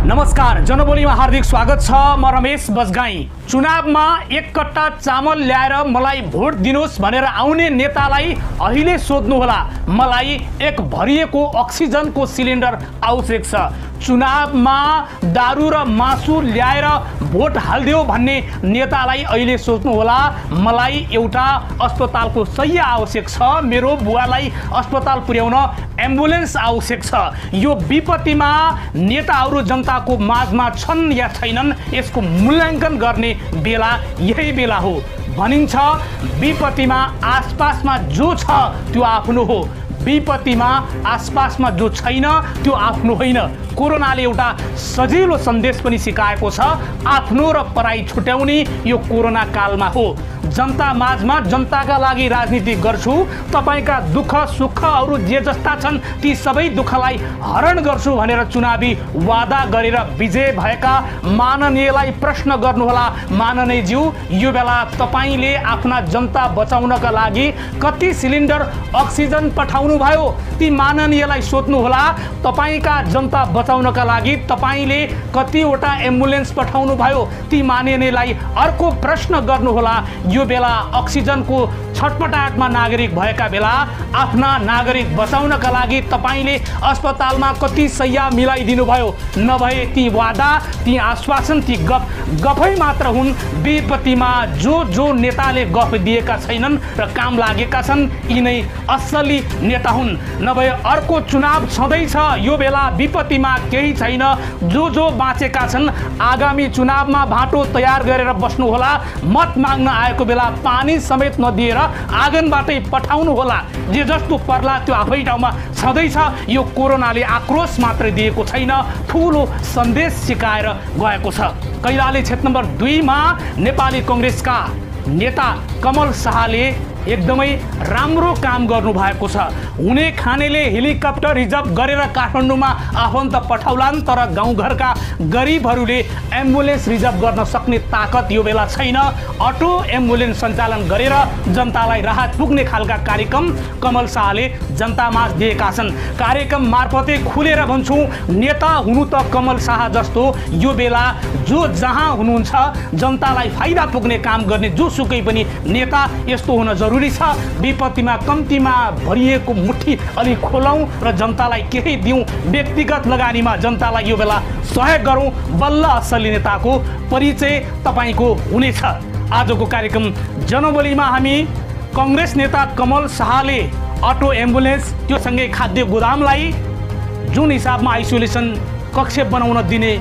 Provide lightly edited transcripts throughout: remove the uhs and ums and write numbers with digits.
नमस्कार, जनबोलीमा हार्दिक स्वागत छ। म रमेश बजगाई। चुनावमा एक कट्टा चामल ल्याएर मलाई भोट दिनुहोस् भनेर आउने नेतालाई अहिले सोध्नुहोला, मलाई एक भरिएको अक्सिजनको सिलिन्डर आवश्यक छ। चुनावमा दारू र मासु ल्याएर भोट हाल्दियो भन्ने नेतालाई अहिले सोच्नुहोला, मलाई एउटा अस्पतालको शय्या आवश्यक छ, मेरो बुवालाई अस्पताल पुर्याउन एम्बुलेन्स आवश्यक छ। यो विपत्तिमा नेताहरू जनताको माझमा छन् या छैनन् यसको मूल्याङ्कन गर्ने बेला यही बेला हो। भनिन्छ विपत्तिमा आसपासमा जो छ त्यो आफ्नो हो, विपत्तिमा आसपासमा जो छैन त्यो आफ्नो होइन। कोरोनाले एउटा सजिलो सन्देश पनि सिकाएको छ, आफ्नो र पराई छुट्याउने यो कोरोना कालमा हो। जनता माझमा जनताका लागि राजनीति गर्छु, तपाईका दुःख सुखहरू जे जस्ता छन् ती सबै दुःखलाई हरण गर्छु भनेर चुनावी वादा गरेर विजय भएका माननीयलाई प्रश्न गर्नुहोला। माननीयज्यू, यो बेला तपाईले आफ्ना जनता बचाउनका लागि कति सिलिन्डर अक्सिजन पठाउनु भयो ती माननीयलाई सोध्नुहोला। तपाईका जनता बचाउनका लागि तपाईले कतिवटा एम्बुलेन्स पठाउनु भयो ती माननीयलाई अर्को प्रश्न गर्नुहोला। यो बेला अक्सिजनको छटपटाटमा नागरिक भएका बेला आफ्ना नागरिक बचाउनका लागि तपाईले अस्पतालमा कति शय्या मिलाइदिनु भयो? नभए ती वादा, ती आश्वासन, ती गफै मात्र हुन्। विपत्तिमा जो नेताले गफ दिएका छैनन् र काम लागेका छन् यिनै असली नेता हुन्। नभए अर्को चुनाव छँदैछ, यो बेला विपत्तिमा केही छैन, जो बाँचेका छन् आगामी चुनावमा भाटो तयार गरेर बस्नुहोला। मत माग्न आएको बेला पानी समेत नदिएर आँगनबाटै पठाउनु होला। जे जस्तो पर्ला त्यो आफै ठाउँमा छँदैछ। यो कोरोनाले आक्रोश मात्र दिएको छैन, ठुलो सन्देश सिकाएर गएको छ। कैलाली क्षेत्र नम्बर 2 मा नेपाली कांग्रेसका नेता कमल शाहले एकदमै राम्रो काम गर्नु भएको छ। हुने खानेले हेलिकप्टर रिजर्भ गरेर काठमाडौँमा आफन्त पठाउलान्, तर गाउँघरका गरिबहरूले एम्बुलेन्स रिजर्भ गर्न सक्ने ताकत यो बेला छैन। अटो एम्बुलेन्स सञ्चालन गरेर जनतालाई राहत पुग्ने खालका कार्यक्रम कमल शाहले जनतामा दिएका छन्। कार्यक्रम मार्फतै खुलेर भन्छु, नेता हुनु त कमल शाह जस्तो यो बेला जो जहाँ हुनुहुन्छ जनतालाई फाइदा पुग्ने काम गर्ने जोसुकै पनि नेता यस्तो हुन जरुरी छ। विपत्तिमा कम्तीमा भरिएको मुट्ठी अलि खोलौँ र जनतालाई केही दिउँ। व्यक्तिगत लगानीमा जनतालाई यो बेला सहयोग गरौँ, बल्ल असली नेताको परिचय तपाईको हुनेछ। आजको कार्यक्रम जनबोलीमा हामी कांग्रेस नेता कमल शाहले अटो एम्बुलेन्स त्यो सँगै खाद्य गोदामलाई जुन हिसाबमा आइसोलेसन कक्ष बनाउन दिने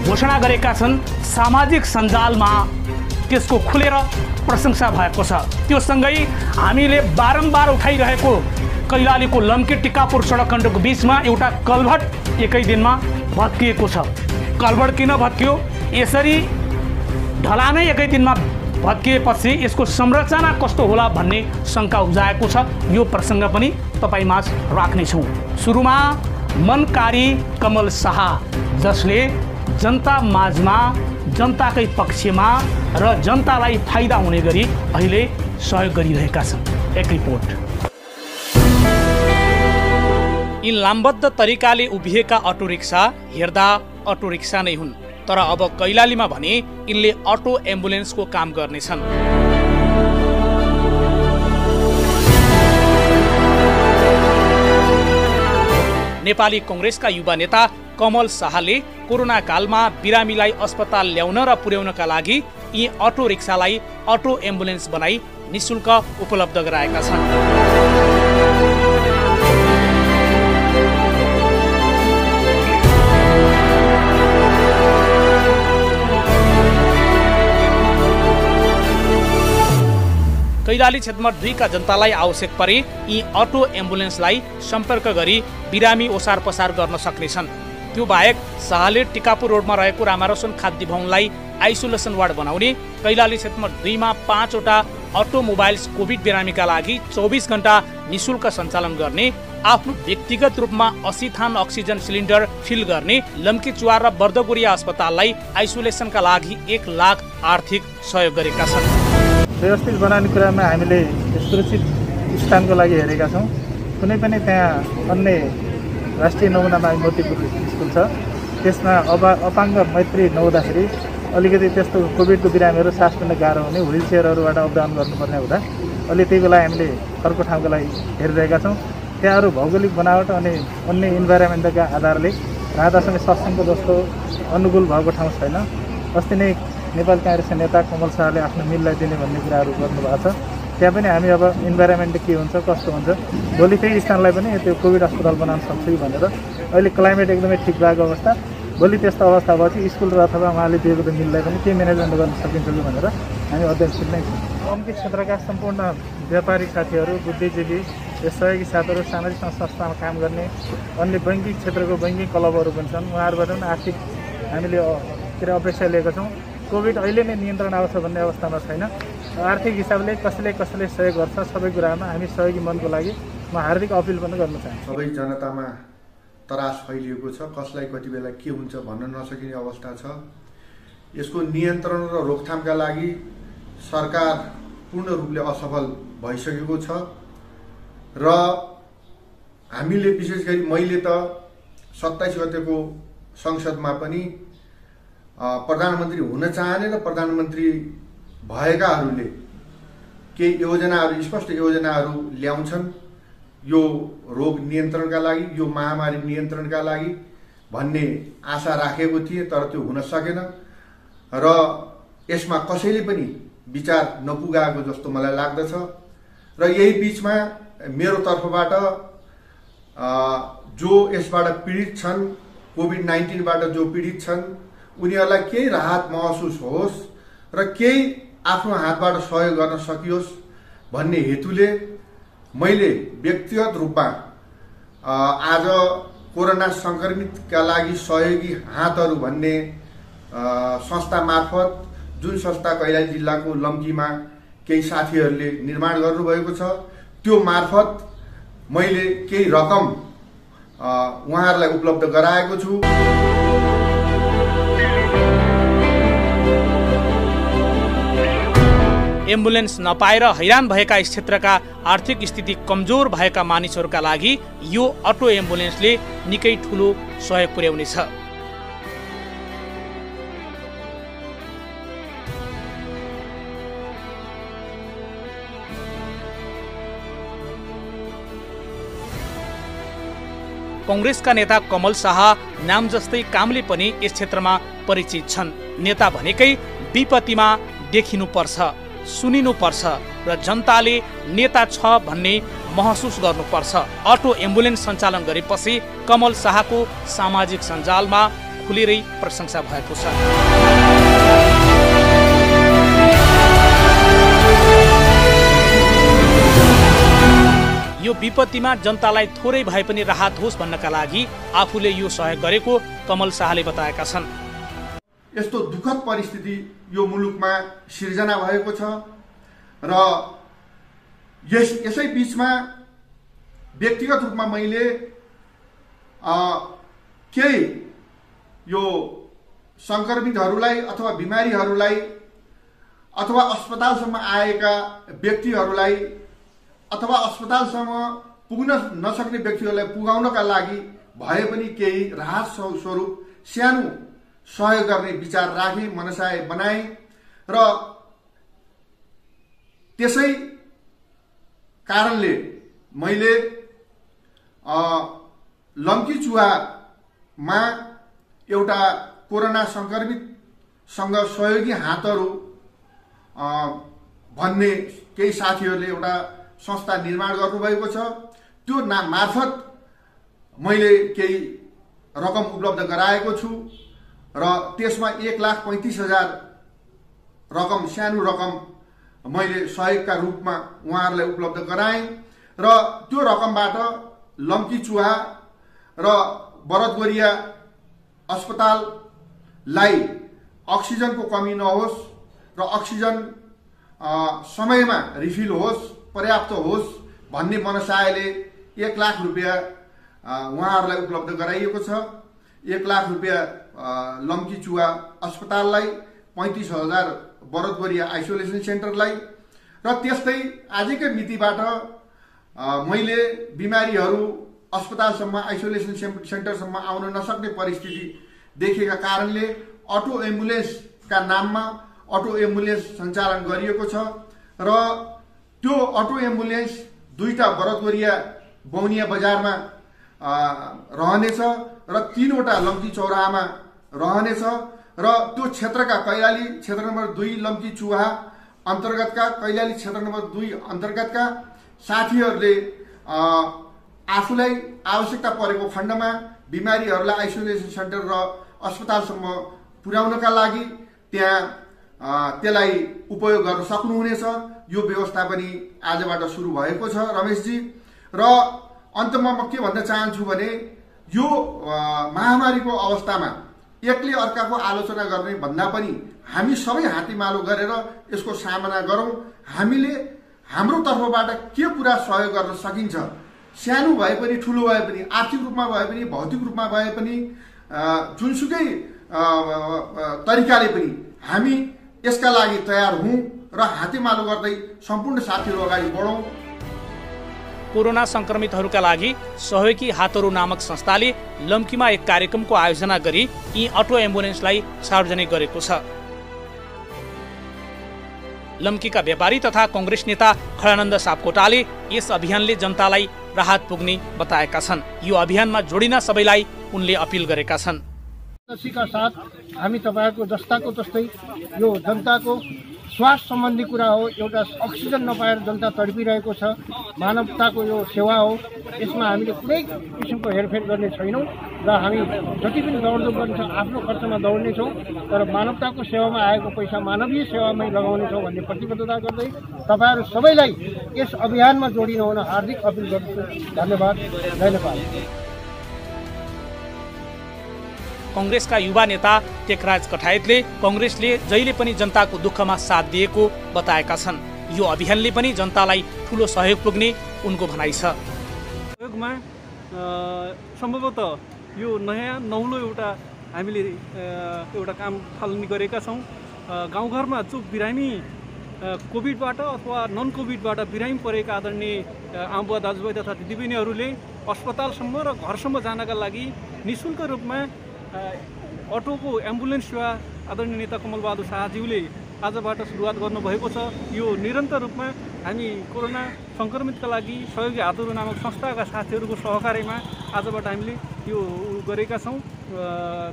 घोषणा गरेका छन्, सामाजिक सञ्जालमा त्यसको खुलेर प्रशंसा भएको छ। त्यो सँगै हामीले बारम्बार उठाइरहेको कैलालीको लम्की टिकापुर सडक खण्डको बीचमा एउटा कल्भर्ट एकै दिनमा भत्किएको छ। कल्भर्ट किन भत्कियो? यसरी ढलानै एकै दिनमा भत्किएपछि यसको संरचना कस्तो होला भन्ने शङ्का उब्जाएको छ। यो प्रसङ्ग पनि तपाईमाझ राख्नेछौँ। सुरुमा मनकारी कमल शाह, जसले जनता माझमा जनताकै पक्षमा र जनतालाई फाइदा हुने गरी अहिले सहयोग गरिरहेका छन्। एक रिपोर्ट। यी लामबद्ध तरिकाले उभिएका अटो रिक्सा हेर्दा अटो रिक्सा नै हुन्, तर अब कैलालीमा भने यिनले अटो एम्बुलेन्सको काम गर्नेछन्। नेपाली कांग्रेसका युवा नेता कमल शाहले कोरोना कालमा बिरामीलाई अस्पताल ल्याउन र पुर्याउनका लागि यी अटो रिक्सालाई अटो एम्बुलेन्स बनाई निशुल्क उपलब्ध गराएका छन्। कैलाली क्षेत्र नम्बर 2 का जनतालाई आवश्यक परे यी अटो एम्बुलेन्सलाई सम्पर्क गरी बिरामी ओसार पसार गर्न सक्नेछन्। त्यो बाहेक शाहले टिकापुर रोडमा रहेको रामारोशन खाद्य भवनलाई आइसोलेसन वार्ड बनाउने, कैलाली क्षेत्र नम्बर 2 मा 5 वटा अटोमोबाइल्स कोभिड बिरामीका लागि 24 घण्टा निशुल्क सञ्चालन गर्ने, आफ्नो व्यक्तिगत रूपमा 80 थान अक्सिजन सिलिन्डर फिल गर्ने, लम्की चुवार र बर्दगोरिया अस्पताललाई आइसोलेसनका लागि 1 लाख आर्थिक सहयोग गरेका छन्। व्यवस्थित बनाउने कुरामा हामीले सुरक्षित स्थानको लागि हेरेका छौँ। कुनै पनि त्यहाँ अन्य राष्ट्रिय नमुनामा मोतीपुर स्कुल छ, त्यसमा अपाङ्ग मैत्री नहुँदाखेरि अलिकति त्यस्तो कोभिडको बिरामीहरू सास लिन गाह्रो हुने, व्हिल चेयरहरूबाट अप डाउन गर्नुपर्ने हुँदा अहिले त्यही बेला हामीले अर्को ठाउँको लागि हेरिरहेका छौँ। त्यहाँहरू भौगोलिक बनावट अनि अन्य इन्भाइरोमेन्टका आधारले राधासँग सत्सङ्गको जस्तो अनुकूल भएको ठाउँ छैन। अस्ति नै नेपाल काङ्ग्रेसका नेता कमल शाहले आफ्नो मिललाई दिने भन्ने कुराहरू गर्नुभएको छ। त्यहाँ पनि हामी अब इन्भाइरोमेन्ट के हुन्छ, कस्तो हुन्छ, भोलि त्यही स्थानलाई पनि त्यो कोभिड अस्पताल बनाउन सक्छ कि भनेर अहिले क्लाइमेट एकदमै ठिक भएको अवस्था, भोलि त्यस्तो अवस्था भएपछि स्कुल र अथवा उहाँले दिएको त मिललाई पनि के म्यानेजमेन्ट गर्न सकिन्छ कि भनेर हामी अध्ययनशील नै छौँ। कम्ती क्षेत्रका सम्पूर्ण व्यापारी साथीहरू, बुद्धिजीवी, सहयोगी साथीहरू, सामाजिक संस्थामा काम गर्ने अन्य बैङ्किङ क्षेत्रको बैङ्किङ क्लबहरू पनि छन्। उहाँहरूबाट पनि आर्थिक हामीले अपेक्षा लिएका छौँ। कोभिड अहिले नै नियन्त्रण आउँछ भन्ने अवस्थामा छैन। आर्थिक हिसाबले कसैले सहयोग गर्छ, सबै कुरामा हामी सहयोगी मनको लागि म हार्दिक अपिल पनि गर्न चाहन्छु। सबै जनतामा त्रास फैलिएको छ, कसलाई कति बेला के हुन्छ भन्न नसकिने अवस्था छ। यसको नियन्त्रण र रोकथामका लागि सरकार पूर्ण रूपले असफल भइसकेको छ र हामीले विशेष गरी मैले त 27 गतेको संसदमा पनि प्रधानमन्त्री हुन चाहने र प्रधानमन्त्री भएकाहरूले केही योजनाहरू, स्पष्ट योजनाहरू ल्याउँछन् यो रोग नियन्त्रणका लागि, यो महामारी नियन्त्रणका लागि भन्ने आशा राखेको थिएँ, तर त्यो हुन सकेन र यसमा कसैले पनि विचार नपुगाएको जस्तो मलाई लाग्दछ। र यही बिचमा मेरो तर्फबाट जो यसबाट पीडित छन्, कोभिड-19बाट जो पीडित छन्, उनीहरूलाई केही राहत महसुस होस् र केही आफ्नो हातबाट सहयोग गर्न सकियोस् भन्ने हेतुले मैले व्यक्तिगत रूपमा आज कोरोना संक्रमितका लागि सहयोगी हातहरू भन्ने संस्था मार्फत, जुन संस्था कैलाली जिल्लाको लम्कीमा केही साथीहरूले निर्माण गर्नुभएको छ, त्यो मार्फत मैले केही रकम उहाँहरूलाई उपलब्ध गराएको छु। एम्बुलेन्स नपाएर हैरान भएका यस क्षेत्रका आर्थिक स्थिति कमजोर भएका मानिसहरूका लागि यो अटो एम्बुलेन्सले निकै ठुलो सहयोग पुर्याउनेछ। कांग्रेसका नेता कमल शाह नाम जस्तै कामले पनि यस क्षेत्रमा परिचित छन्। नेता भनेकै विपत्तिमा देखिनुपर्छ, सुनिनुपर्छ र जनताले नेता छ भन्ने महसुस गर्नुपर्छ। अटो एम्बुलेन्स सञ्चालन गरेपछि कमल शाहको सामाजिक सञ्जालमा खुलेरै प्रशंसा भएको छ। यो विपत्तिमा जनतालाई थोरै भए पनि राहत होस् भन्नका लागि आफूले यो सहयोग गरेको कमल शाहले बताएका छन्। यस्तो दुःखद परिस्थिति यो मुलुकमा सिर्जना भएको छ र यसै बीचमा व्यक्तिगत रूपमा मैले केही यो संक्रमितहरूलाई अथवा बिमारीहरूलाई अथवा अस्पतालसम्म आएका व्यक्तिहरूलाई अथवा अस्पतालसम्म पुग्न नसक्ने व्यक्तिहरूलाई पुगाउनका लागि भए पनि केही राहत स्वरूप सानो सहयोग गर्ने विचार राखे, मनसाय बनाए र त्यसै कारणले मैले लम्कीचुवामा एउटा कोरोना संक्रमितसँग सहयोगी हातहरू भन्ने केही साथीहरूले एउटा संस्था निर्माण गर्नुभएको छ। त्यो मार्फत मैले केही रकम उपलब्ध गराएको छु र त्यसमा 1,35,000 रकम, सानो रकम मैले सहयोगका रूपमा उहाँहरूलाई उपलब्ध गराएँ र त्यो रकमबाट लम्कीचुवा र बरदगोरिया अस्पताललाई अक्सिजनको कमी नहोस् र अक्सिजन समयमा रिफिल होस्, पर्याप्त होस् भन्ने मनसायले 1 लाख रुपियाँ उहाँहरूलाई उपलब्ध गराइएको छ। 1 लाख रुपियाँ लम्कीचुवा अस्पताललाई, 35,000 बरदगोरिया आइसोलेसन सेन्टरलाई र त्यस्तै आजकै मितिबाट मैले बिमारीहरू अस्पतालसम्म, आइसोलेसन सेन्टरसम्म आउन नसक्ने परिस्थिति देखिएका कारणले अटो एम्बुलेन्सका नाममा अटो एम्बुलेन्स सञ्चालन गरिएको छ र त्यो अटो एम्बुलेन्स 2टा भरतवरिया बौनिया बजारमा रहनेछ र 3वटा लम्की चौराहामा रहनेछ र त्यो क्षेत्रका कैलाली क्षेत्र नम्बर 2 लम्की चुहा अन्तर्गतका कैलाली क्षेत्र नम्बर 2 अन्तर्गतका साथीहरूले आफूलाई आवश्यकता परेको खण्डमा बिमारीहरूलाई आइसोलेसन सेन्टर र अस्पतालसम्म पुर्याउनका लागि त्यहाँ त्यसलाई उपयोग गर्न सक्नुहुनेछ। यो व्यवस्था पनि आजबाट सुरु भएको छ रमेशजी। र अन्तमा म के भन्न चाहन्छु भने यो महामारीको अवस्थामा एकले अर्काको आलोचना गर्ने भन्दा पनि हामी सबै हातीमालो गरेर यसको सामना गरौँ। हामीले हाम्रो तर्फबाट के कुरा सहयोग गर्न सकिन्छ, सानो भए पनि ठुलो भए पनि, आर्थिक रूपमा भए पनि भौतिक रूपमा भए पनि, जुनसुकै तरिकाले पनि हामी यसका लागि तयार हौँ र हातेमालो गर्दै सम्पूर्ण साथीहरू अगाडि बढौँ। कोरोना संक्रमितहरूका लागि सहयोगी हातहरू नामक संस्थाले लम्कीमा एक कार्यक्रमको आयोजना गरी यी अटो एम्बुलेन्सलाई सार्वजनिक गरेको छ। लम्कीका व्यापारी तथा कांग्रेस नेता खडानन्द सापकोटाले यस अभियानले जनतालाई राहत पुग्ने बताएका छन्। यो अभियानमा जोडिन सबैलाई उनले अपील गरेका छन्। का साथ हामी तपाईहरुको जस्ताको तस्तै यो जनताको स्वास्थ्य सम्बन्धी कुरा हो। एउटा अक्सिजन नपाएर जनता तडपिरहेको छ, मानवताको यो सेवा हो। यसमा हामीले कुनै किसिमको हेरफेर गर्ने छैनौँ र हामी जति पनि दौडधुप गर्छौँ आफ्नो खर्चमा दौड्नेछौँ, तर मानवताको सेवामा आएको पैसा मानवीय सेवामै लगाउनेछौँ भन्ने प्रतिबद्धता गर्दै तपाईहरु सबैलाई यस अभियानमा जोडिनु हुन हार्दिक अपील गर्छु। धन्यवाद। जय नेपाल। कांग्रेसका युवा नेता टेकराज कठायतले कांग्रेसले जहिले पनि जनताको दुःखमा साथ दिएको बताएका छन्। यो अभियानले पनि जनतालाई ठूलो सहयोग पुग्ने उनको भनाइ छ। सहयोगमा सम्भवतः यो नयाँ नौलो एउटा हामीले एउटा काम थालनी गरेका छौँ। गाउँघरमा जो बिरामी कोभिडबाट अथवा नन कोभिडबाट बिरामी परेका आदरणीय आमा दाजुभाइ तथा दिदीबहिनीहरूले अस्पतालसम्म र घरसम्म जानका लागि निःशुल्क रूपमा अटोको एम्बुलेन्स सेवा आदरणीय नेता कमलबहादुर शाहज्यूले आजबाट सुरुवात गर्नुभएको छ। यो निरन्तर रूपमा हामी कोरोना संक्रमितका लागि सहयोगी हातहरू नामक संस्थाका साथीहरूको सहकार्यमा आजबाट हामीले यो गरेका छौँ।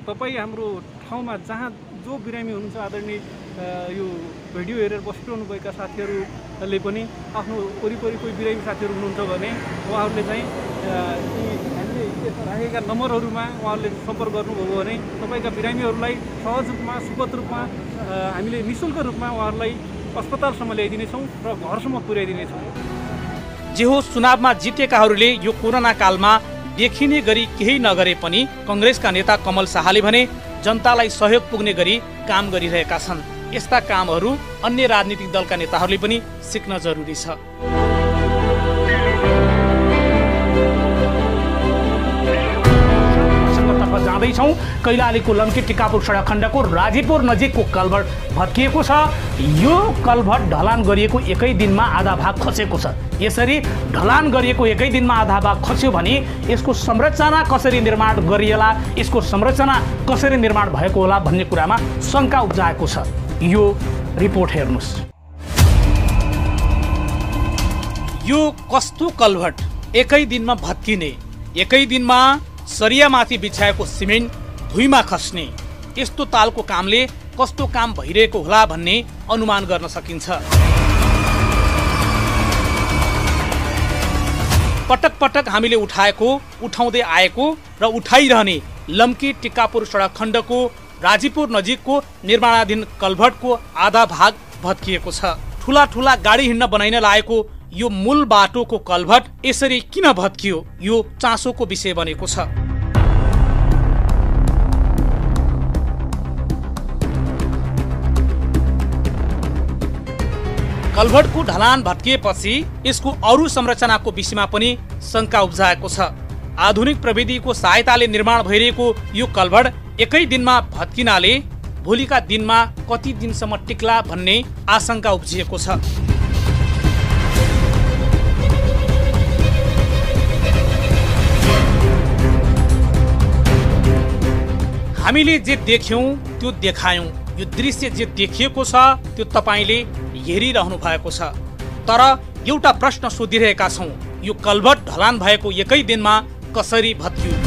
तपाईँ हाम्रो ठाउँमा जहाँ जो बिरामी हुनुहुन्छ आदरणीय यो भिडियो हेरेर बसिरहनुभएका साथीहरूले पनि आफ्नो वरिपरि कोही बिरामी साथीहरू हुनुहुन्छ भने उहाँहरूले चाहिँ राखेका नम्बरहरूमा उहाँहरूले सम्पर्क गर्नुभयो भने तपाईँका बिरामीहरूलाई सहज रूपमा सुपथ रूपमा हामीले निःशुल्क रूपमा उहाँहरूलाई अस्पतालसम्म ल्याइदिनेछौँ र घरसम्म पुर्याइदिनेछौँ। जे होस्, चुनावमा जितेकाहरूले यो कोरोना कालमा देखिने गरी केही नगरे पनि कांग्रेसका नेता कमल शाहले भने जनतालाई सहयोग पुग्ने गरी काम गरिरहेका छन्। यस्ता कामहरू अन्य राजनीतिक दलका नेताहरूले पनि सिक्न जरुरी छ। जाँदैछौँ। कैलालीको लम्की टिकापुर सडक खण्डको राजीपुर नजिकको कल्भर्ट भत्किएको छ। यो कल्भर्ट ढलान गरिएको एकै दिनमा आधा भाग खसेको छ। यसरी ढलान गरिएको एकै दिनमा आधा भाग खस्यो भने यसको संरचना कसरी निर्माण गरिएला, यसको संरचना कसरी निर्माण भएको होला भन्ने कुरामा शङ्का उब्जाएको छ। यो रिपोर्ट हेर्नुस्। यो कस्तो कल्भर्ट एकै दिनमा भत्किने, एकै दिनमा सरियामाथि बिछाएको सिमेन्ट भुइँमा खस्ने, यस्तो तालको कामले कस्तो काम भइरहेको होला भन्ने अनुमान गर्न सकिन्छ। पटक पटक हामीले उठाएको, उठाउँदै आएको र उठाइरहने लम्की टिकापुर सडक खण्डको राजीपुर नजिकको निर्माणाधीन कल्भर्टको आधा भाग भत्किएको छ। ठूला ठूला गाडी हिँड्न बनाइन लागेको यो मूल बाटोको कल्भर्ट यसरी किन भत्कियो, यो चासोको विषय बनेको छ। कल्भर्टको ढलान भत्किएपछि यसको अरू संरचनाको विषयमा पनि शङ्का उब्जाएको छ। आधुनिक प्रविधिको सहायताले निर्माण भइरहेको यो कल्भर्ट एकै दिनमा भत्किनाले भोलिका दिनमा कति दिनसम्म टिक्ला भन्ने आशंका उब्जिएको छ। हामीले जे देख्यौं त्यो देखायौं। यो दृश्य जे देखिएको छ त्यो तपाईले हेरिरहनु भएको छ। तर एउटा प्रश्न सोधिरहेका छौं, यो कल्भर्ट ढलान भएको एकै दिनमा कसरी भत्कियो?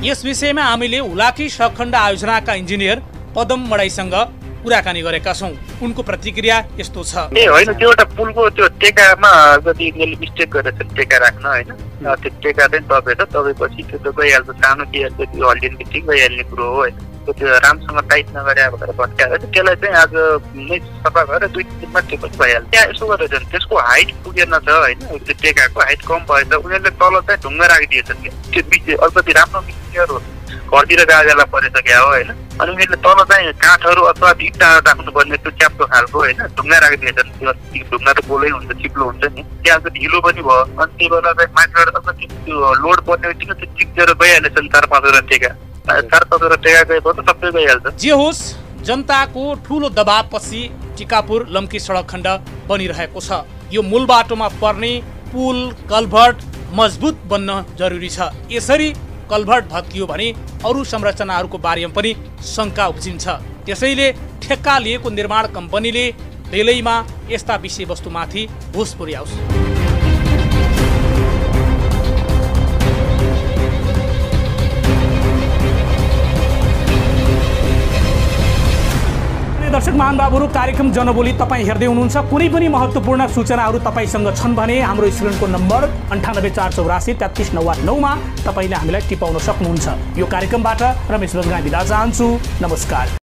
यस विषयमा हामीले हुलाकी सडक आयोजनाका इन्जिनियर पदम मडाईसँग कुराकानी गरेका छौं। उनको प्रतिक्रिया यस्तो छ। होइन, त्यो एउटा पुलको त्यो टेकामा जति मैले मिस्टेक गरेछ टेका राख्न, होइन त्यो टेका चाहिँ दबेपछि त्यो त गइहाल्छ, सानो के त्यो हल्लिने बित्तिकै गइहाल्ने कुरो हो। होइन त्यो राम्रोसँग टाइट नगरे भनेर भत्काएर त्यसलाई चाहिँ आज नै सफा गरेर 2-3 दिनमा त्यो पनि भइहाल्छ। त्यहाँ यसो गरेर झन् त्यसको हाइट पुगेन छ, होइन त्यो टेकाको हाइट कम भएछ, उनीहरूले तल चाहिँ ढुङ्गा राखिदिएछन् कि त्यो बिच अलिकति राम्रो मिक्सचर हो, घरतिर गाजाला परिसक्यो हो। होइन अनि उनीहरूले तल चाहिँ काठहरू अथवा इँटा राख्नुपर्ने त्यो च्याप्टो खालको, होइन ढुङ्गा राखिदिएछन्। त्यो ढुङ्गा त गोलै हुन्छ, चिप्लो हुन्छ नि, त्यहाँ अलिकति हिलो पनि भयो। अनि त्यही भएर चाहिँ माथिबाट अलिकति त्यो लोड पर्ने बित्तिकै त्यो चिक्जेर गइहालेछन् 4-5वटा टेका। 4-5वटा टेका गएपछि त सबै गइहाल्छ। जे होस्, जनताको ठूलो दबावपछि टिकापुर लम्की सडक खण्ड बनिरहेको छ। यो मूल बाटोमा पर्ने पुल कल्भर्ट मजबुत बन्न जरुरी छ। यसरी कल्भर्ट भत्कियो भने अरू संरचनाहरूको बारेमा पनि शंका उब्जिन्छ। त्यसैले ठेक्का लिएको निर्माण कम्पनीले बेलैमा यस्ता विषयवस्तुमाथि होस पुर्याओस्। दर्शक महानुभावहरू, कार्यक्रम जनबोली तपाईँ हेर्दै हुनुहुन्छ। कुनै पनि महत्त्वपूर्ण सूचनाहरू तपाईँसँग छन् भने हाम्रो स्क्रिनको नम्बर 984884 33989 मा तपाईँले हामीलाई टिपाउन सक्नुहुन्छ। यो कार्यक्रमबाट रमेश बजगाई बिदा चाहन्छु। नमस्कार।